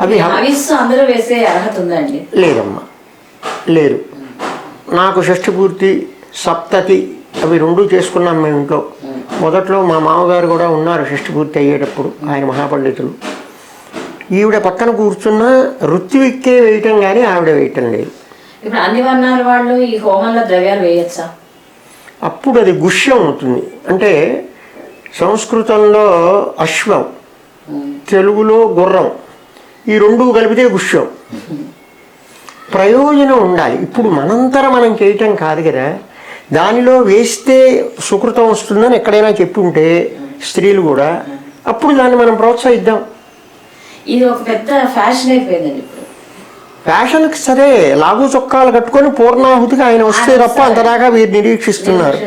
అవి అందరూ వేసే అర్హత ఉందండి? లేదమ్మా, లేరు. నాకు షష్ఠి పూర్తి, సప్తతి అవి రెండూ చేసుకున్నాం మేము ఇంట్లో. మొదట్లో మా మామగారు కూడా ఉన్నారు షష్ఠి పూర్తి అయ్యేటప్పుడు, ఆయన మహాపండితులు. ఈవిడ పక్కన కూర్చున్న ఋత్విక్కే వేయటం కానీ ఆవిడ వేయటం లేదు. ఇప్పుడు అన్ని వర్ణాల వాళ్ళు ఈ హోమంలో ద్రవ్యాలు వేయచ్చా? అప్పుడు అది గుష్యం అవుతుంది. అంటే సంస్కృతంలో అశ్వం, తెలుగులో గుర్రం, ఈ రెండు కలిపితే గుష్యం. ప్రయోజనం ఉండాలి. ఇప్పుడు మనంతరం మనం చేయటం కాదు కదా, దానిలో వేస్తే సుకృతం వస్తుందని ఎక్కడైనా చెప్పి ఉంటే స్త్రీలు కూడా, అప్పుడు దాన్ని మనం ప్రోత్సహిద్దాం. ఇది ఒక పెద్ద ఫ్యాషన్ అయిపోయిందండి ఇప్పుడు. ఫ్యాషన్కి సరే, లాగు చొక్కాలు కట్టుకొని పూర్ణాహుతికి ఆయన వస్తే తప్ప అంతదాకా వీరు నిరీక్షిస్తున్నారు.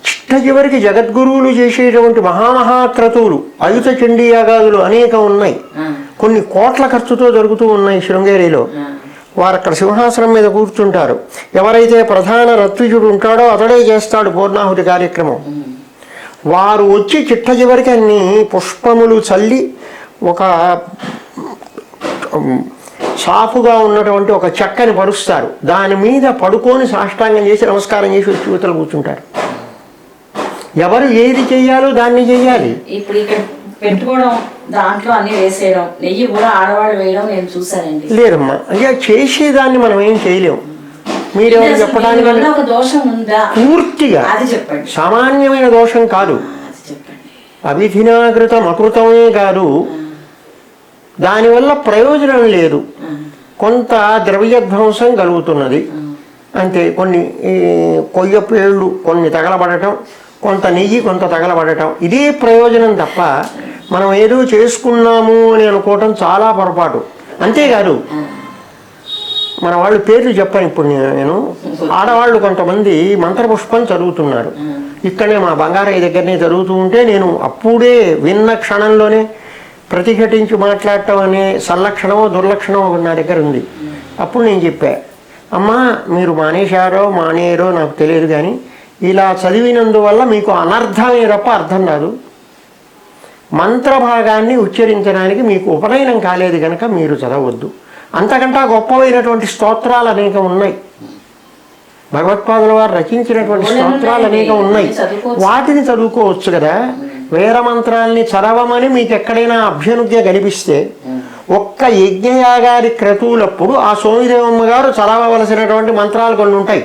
చిట్ట చివరికి జగద్గురువులు చేసేటువంటి మహామహాక్రతువులు, అయుత చండీ యాగాదులు అనేకం ఉన్నాయి. కొన్ని కోట్ల ఖర్చుతో జరుగుతూ ఉన్నాయి శృంగేరిలో. వారు అక్కడ సింహాసనం మీద కూర్చుంటారు. ఎవరైతే ప్రధాన రత్విజుడు ఉంటాడో అతడే చేస్తాడు పూర్ణాహుతి కార్యక్రమం. వారు వచ్చి చిట్ట చివరికి అన్ని పుష్పములు చల్లి ఒక సాఫుగా ఉన్నటువంటి ఒక చెక్కని పరుస్తారు. దాని మీద పడుకొని సాష్టాంగం చేసి నమస్కారం చేసి వచ్చి యువతలు కూర్చుంటారు. ఎవరు ఏది చెయ్యాలో దాన్ని చెయ్యాలి. ఇప్పుడు ఇక్కడ పెట్టుకోవడం, దాంట్లో అన్ని వేసేయడం, నెయ్యి కూడా ఆడవాళ్ళు వేయడం నేను చూసానండి. లేదమ్మా, అంటే చేసేదాన్ని మనం ఏం చేయలేము. మీరెవరు చెప్పడానికి పూర్తిగా సామాన్యమైన దోషం కాదు, అవిధినాకృతం అకృతమే కాదు, దానివల్ల ప్రయోజనం లేదు. కొంత ద్రవ్యధ్వంసం కలుగుతున్నది అంటే కొన్ని కొయ్య పేళ్ళు కొన్ని తగలబడటం, కొంత నెయ్యి కొంత తగలబడటం, ఇదే ప్రయోజనం తప్ప మనం ఏదో చేసుకున్నాము అని అనుకోవటం చాలా పొరపాటు. అంతేకాదు, మన వాళ్ళు పేర్లు చెప్పాను ఇప్పుడు నేను. ఆడవాళ్ళు కొంతమంది మంత్రపుష్పం చదువుతున్నారు. ఇక్కడనే మా బంగారయ్య దగ్గరనే చదువుతూ ఉంటే నేను అప్పుడే విన్న క్షణంలోనే ప్రతిఘటించి మాట్లాడటం అనే సల్లక్షణమో దుర్లక్షణమో నా దగ్గర ఉంది. అప్పుడు నేను చెప్పా, అమ్మా మీరు మానేరో నాకు తెలియదు, కానీ ఇలా చదివినందువల్ల మీకు అనర్థమే తప్ప అర్థం రాదు. మంత్రభాగాన్ని ఉచ్చరించడానికి మీకు ఉపనయనం కాలేదు కనుక మీరు చదవద్దు. అంతకంటే గొప్పమైనటువంటి స్తోత్రాలు అనేకం ఉన్నాయి. భగవత్పాదుల వారు రచించినటువంటి స్తోత్రాలు అనేకం ఉన్నాయి. వాటిని చదువుకోవచ్చు కదా. వేర మంత్రాల్ని చదవమని మీకు ఎక్కడైనా అభ్యనుజ్ఞ కనిపిస్తే ఒక్క యజ్ఞయాగారి క్రతువులప్పుడు ఆ సోమిదేవమ్మ గారు చదవవలసినటువంటి మంత్రాలు కొన్ని ఉంటాయి.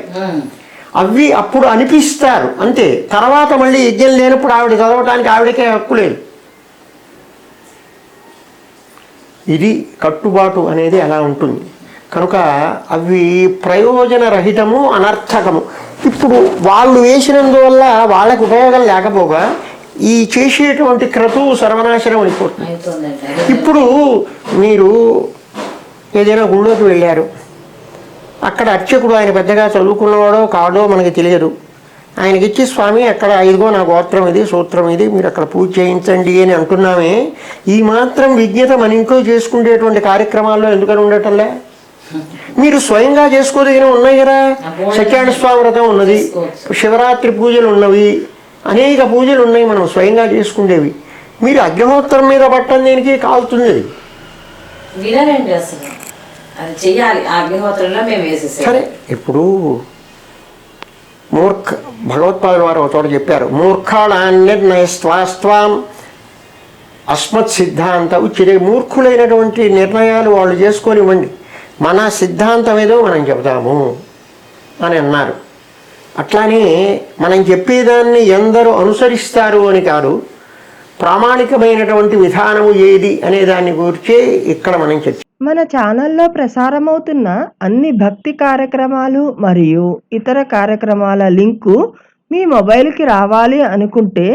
అవి అప్పుడు అనిపిస్తారు అంతే. తర్వాత మళ్ళీ యజ్ఞం లేనప్పుడు ఆవిడ చదవటానికి ఆవిడకే హక్కు లేదు. ఇది కట్టుబాటు అనేది అలా ఉంటుంది. కనుక అవి ప్రయోజన రహితము, అనర్థకము. ఇప్పుడు వాళ్ళు వేసినందువల్ల వాళ్ళకు ఉపయోగం లేకపోగా ఈ చేసేటువంటి క్రతువు సర్వనాశనం అయిపోతుంది. ఇప్పుడు మీరు ఏదైనా గుళ్ళోకి వెళ్ళారు, అక్కడ అర్చకుడు ఆయన పెద్దగా చదువుకున్నవాడో కాడో మనకి తెలియదు. ఆయనకిచ్చి స్వామి అక్కడ ఇదిగో నా గోత్రం ఇది, సూత్రం ఇది, మీరు అక్కడ పూజ చేయించండి అని అంటున్నామే. ఈ మాత్రం విజ్ఞత మన ఇంట్లో చేసుకునేటువంటి కార్యక్రమాల్లో ఎందుకని ఉండటంలే? మీరు స్వయంగా చేసుకోదగిన ఉన్నాయి కదా. సత్యనారాయణ స్వామి వ్రతం ఉన్నది, శివరాత్రి పూజలు ఉన్నవి, అనేక పూజలు ఉన్నాయి మనం స్వయంగా చేసుకునేవి. మీరు అగ్నిహోత్రం మీద పట్టం దేనికి కాలుతుంది? సరే, ఇప్పుడు భగవత్పాదుల వారు ఒక చోట చెప్పారు, మూర్ఖాళాన్నిర్ణయస్వాస్త్వాం అస్మత్ సిద్ధాంత ఉచిరే. మూర్ఖులైనటువంటి నిర్ణయాలు వాళ్ళు చేసుకోనివ్వండి, మన సిద్ధాంతం ఏదో మనం చెబుతాము అని అన్నారు. అట్లానే మనం చెప్పేదాన్ని ఎందరూ అనుసరిస్తారు అని కాదు, ప్రామాణికమైనటువంటి విధానము ఏది అనే దాన్ని గురించి ఇక్కడ మనం చర్చ. మన ఛానల్లో ప్రసారమవుతున్న అన్ని భక్తి కార్యక్రమాలు మరియు ఇతర కార్యక్రమాల లింకు మీ మొబైల్కి రావాలి అనుకుంటే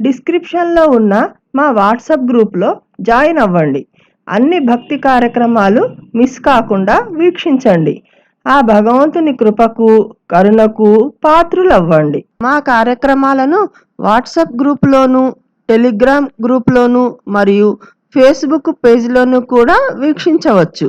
డిస్క్రిప్షన్లో ఉన్న మా వాట్సాప్ గ్రూప్లో జాయిన్ అవ్వండి. అన్ని భక్తి కార్యక్రమాలు మిస్ కాకుండా వీక్షించండి. ఆ భగవంతుని కృపకు, కరుణకు పాత్రులవ్వండి. మా కార్యక్రమాలను వాట్సాప్ గ్రూప్లోను, టెలిగ్రామ్ గ్రూప్లోను మరియు ఫేస్బుక్ పేజ్లోను కూడా వీక్షించవచ్చు.